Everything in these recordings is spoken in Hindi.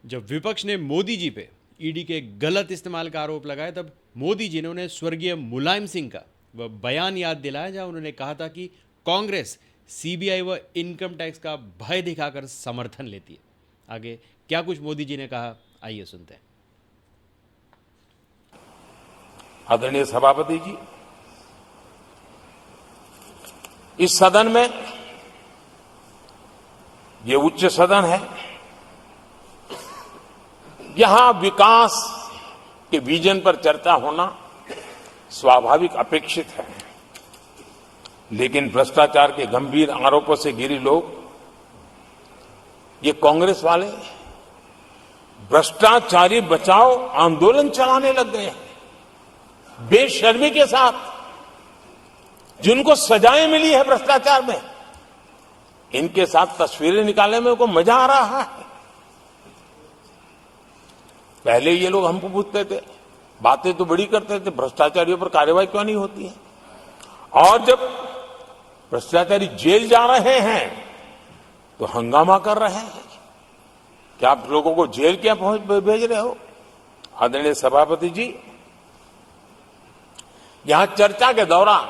जब विपक्ष ने मोदी जी पे ईडी के गलत इस्तेमाल का आरोप लगाया, तब मोदी जी ने उन्हें स्वर्गीय मुलायम सिंह का वह बयान याद दिलाया जहां उन्होंने कहा था कि कांग्रेस सीबीआई व इनकम टैक्स का भय दिखाकर समर्थन लेती है। आगे क्या कुछ मोदी जी ने कहा, आइए सुनते हैं। आदरणीय सभापति जी, इस सदन में, ये उच्च सदन है, यहां विकास के विजन पर चर्चा होना स्वाभाविक अपेक्षित है, लेकिन भ्रष्टाचार के गंभीर आरोपों से घिरे लोग, ये कांग्रेस वाले भ्रष्टाचारी बचाओ आंदोलन चलाने लग गए हैं बेशर्मी के साथ। जिनको सजाएं मिली है भ्रष्टाचार में, इनके साथ तस्वीरें निकालने में को मजा आ रहा है। पहले ये लोग हमको पूछते थे, बातें तो बड़ी करते थे, भ्रष्टाचारियों पर कार्रवाई क्यों नहीं होती है। और जब भ्रष्टाचारी जेल जा रहे हैं तो हंगामा कर रहे हैं। क्या आप लोगों को जेल क्या भेज रहे हो। आदरणीय सभापति जी, यहां चर्चा के दौरान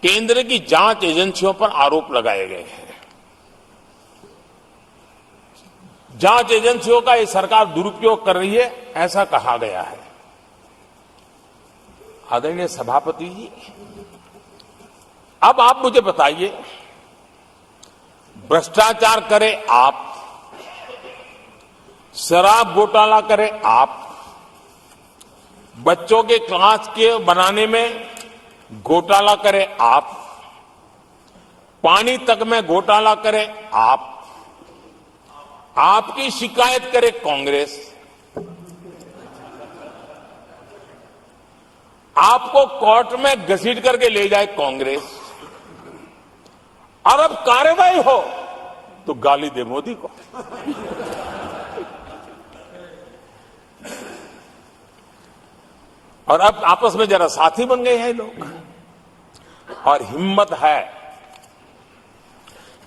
केंद्र की जांच एजेंसियों पर आरोप लगाए गए हैं। जांच एजेंसियों का ये सरकार दुरुपयोग कर रही है, ऐसा कहा गया है। आदरणीय सभापति जी, अब आप मुझे बताइए, भ्रष्टाचार करे आप, शराब घोटाला करे आप, बच्चों के क्लास के बनाने में घोटाला करे आप, पानी तक में घोटाला करे आप, आपकी शिकायत करे कांग्रेस, आपको कोर्ट में घसीट करके ले जाए कांग्रेस, और अब कार्रवाई हो तो गाली दे मोदी को। और अब आपस में जरा साथी बन गए हैं लोग। और हिम्मत है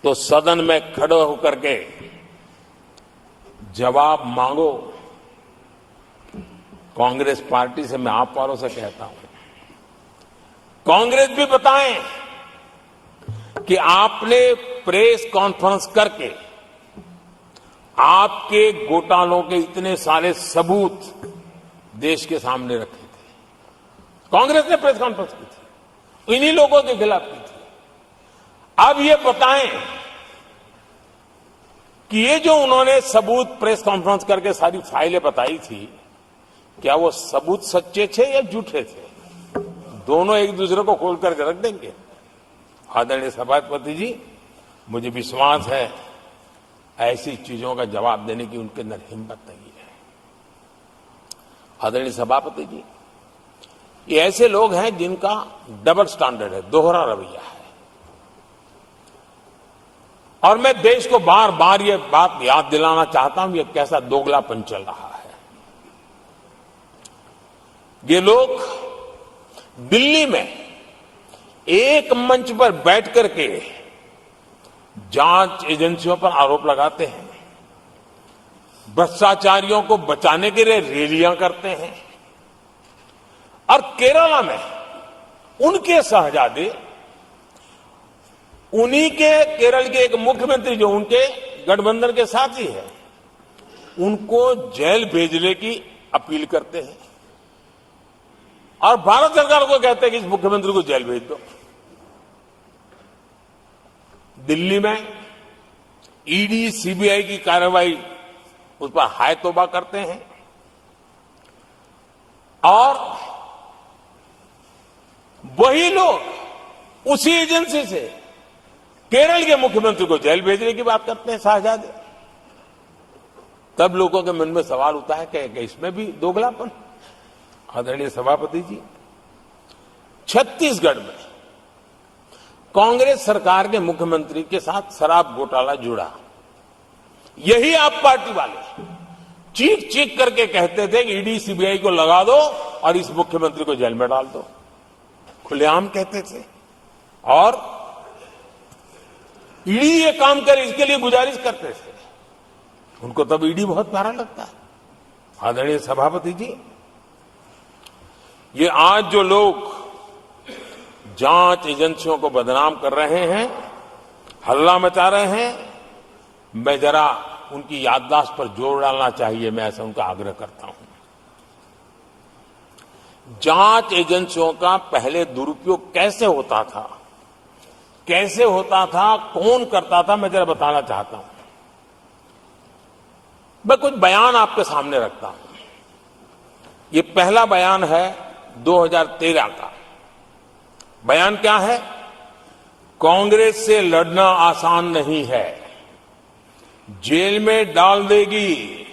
तो सदन में खड़े होकर के जवाब मांगो। कांग्रेस पार्टी से मैं आप वालों से कहता हूं, कांग्रेस भी बताएं कि आपने प्रेस कॉन्फ्रेंस करके आपके घोटालों के इतने सारे सबूत देश के सामने रखे थे। कांग्रेस ने प्रेस कॉन्फ्रेंस की थी, इन्हीं लोगों के खिलाफ की थी। अब ये बताएं कि ये जो उन्होंने सबूत प्रेस कॉन्फ्रेंस करके सारी फाइलें बताई थी, क्या वो सबूत सच्चे थे या झूठे थे। दोनों एक दूसरे को खोल करके रख देंगे। आदरणीय सभापति जी, मुझे विश्वास है ऐसी चीजों का जवाब देने की उनके अंदर हिम्मत नहीं है। आदरणीय सभापति जी, ये ऐसे लोग हैं जिनका डबल स्टैंडर्ड है, दोहरा रवैया है। और मैं देश को बार बार ये बात याद दिलाना चाहता हूं, ये कैसा दोगलापन चल रहा है। ये लोग दिल्ली में एक मंच पर बैठ करके जांच एजेंसियों पर आरोप लगाते हैं, भ्रष्टाचारियों को बचाने के लिए रैलियां करते हैं, और केरला में उनके शहजादे, उन्हीं के केरल के एक मुख्यमंत्री जो उनके गठबंधन के साथी है, उनको जेल भेजने की अपील करते हैं, और भारत सरकार को कहते हैं कि इस मुख्यमंत्री को जेल भेज दो। दिल्ली में ईडी सीबीआई की कार्रवाई उस पर हाय तौबा करते हैं, और वही लोग उसी एजेंसी से केरल के मुख्यमंत्री को जेल भेजने की बात करते हैं, शहजादे। तब लोगों के मन में सवाल उठता है कि इसमें भी दोगलापन। आदरणीय सभापति जी, छत्तीसगढ़ में कांग्रेस सरकार के मुख्यमंत्री के साथ शराब घोटाला जुड़ा। यही आप पार्टी वाले चीख चीख करके कहते थे कि ईडी सीबीआई को लगा दो और इस मुख्यमंत्री को जेल में डाल दो, खुलेआम कहते थे। और ईडी ये काम करे इसके लिए गुजारिश करते थे। उनको तब ईडी बहुत प्यारा लगता है। आदरणीय सभापति जी, ये आज जो लोग जांच एजेंसियों को बदनाम कर रहे हैं, हल्ला मचा रहे हैं, मैं जरा उनकी याददाश्त पर जोर डालना चाहिए, मैं ऐसा उनका आग्रह करता हूं। जांच एजेंसियों का पहले दुरुपयोग कैसे होता था, कौन करता था, मैं जरा बताना चाहता हूं। मैं कुछ बयान आपके सामने रखता हूं। ये पहला बयान है 2013 का। बयान क्या है? कांग्रेस से लड़ना आसान नहीं है, जेल में डाल देगी,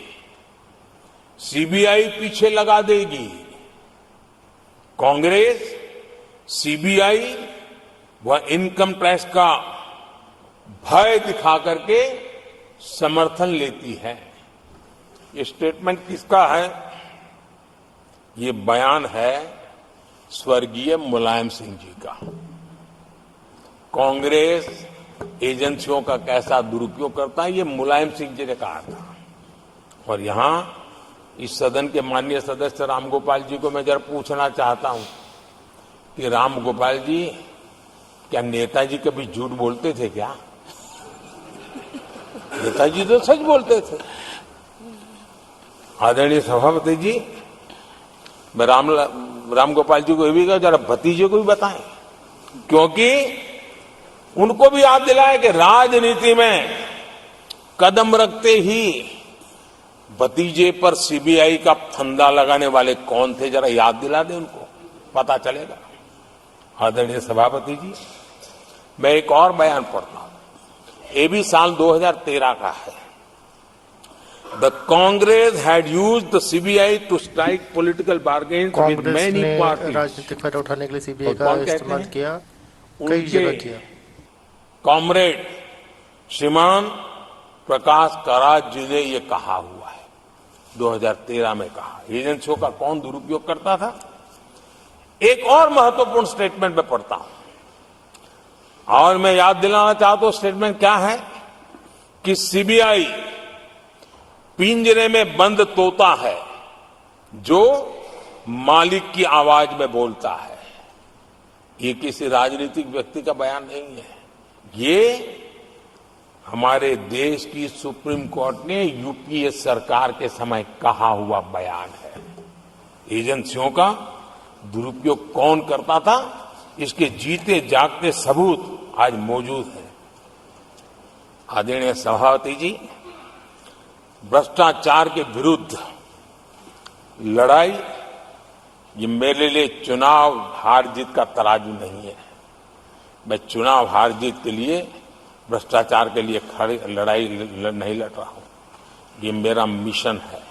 सीबीआई पीछे लगा देगी। कांग्रेस सीबीआई व इनकम टैक्स का भय दिखा करके समर्थन लेती है। ये स्टेटमेंट किसका है? ये बयान है स्वर्गीय मुलायम सिंह जी का। कांग्रेस एजेंसियों का कैसा दुरुपयोग करता है, ये मुलायम सिंह जी ने कहा था। और यहां इस सदन के माननीय सदस्य रामगोपाल जी को मैं जरा पूछना चाहता हूं कि रामगोपाल जी, क्या नेताजी कभी झूठ बोलते थे क्या? नेताजी तो सच बोलते थे। आदरणीय सभापति जी, मैं रामगोपाल जी को ये भी कहा जरा भतीजे को भी बताएं, क्योंकि उनको भी याद दिलाए कि राजनीति में कदम रखते ही भतीजे पर सीबीआई का फंदा लगाने वाले कौन थे, जरा याद दिला दें उनको, पता चलेगा। आदरणीय सभापति जी, मैं एक और बयान पढ़ता हूं। ये भी साल 2013 का है। The Congress had used the CBI to strike political bargains with many parties. राजनीतिक फायदा उठाने के लिए सीबीआई और का कौन कहते इस्तेमाल हैं? किया, कई जगह किया। कॉमरेड श्रीमान प्रकाश कराज जी ने ये कहा हुआ है, 2013 में कहा। एजेंसियों का कौन दुरुपयोग करता था? एक और महत्वपूर्ण स्टेटमेंट में पढ़ता हूं और मैं याद दिलाना चाहता हूं। स्टेटमेंट क्या है कि सीबीआई पिंजरे में बंद तोता है जो मालिक की आवाज में बोलता है। ये किसी राजनीतिक व्यक्ति का बयान नहीं है, ये हमारे देश की सुप्रीम कोर्ट ने यूपीए सरकार के समय कहा हुआ बयान है। एजेंसियों का दुरुपयोग कौन करता था, इसके जीते जागते सबूत आज मौजूद हैं। आदरणीय सभापति जी, भ्रष्टाचार के विरुद्ध लड़ाई ये मेरे लिए चुनाव हार जीत का तराजू नहीं है। मैं चुनाव हार जीत के लिए, भ्रष्टाचार के लिए लड़ाई नहीं लड़ रहा हूं। ये मेरा मिशन है,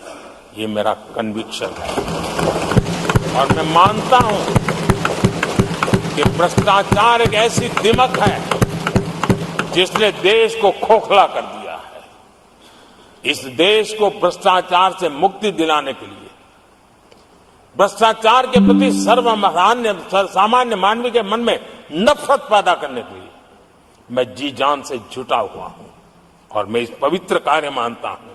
ये मेरा कन्विक्शन है। और मैं मानता हूं कि भ्रष्टाचार एक ऐसी दिमक है जिसने देश को खोखला कर दिया है। इस देश को भ्रष्टाचार से मुक्ति दिलाने के लिए, भ्रष्टाचार के प्रति सामान्य मानवी के मन में नफरत पैदा करने के लिए मैं जी जान से जुटा हुआ हूं और मैं इस पवित्र कार्य मानता हूं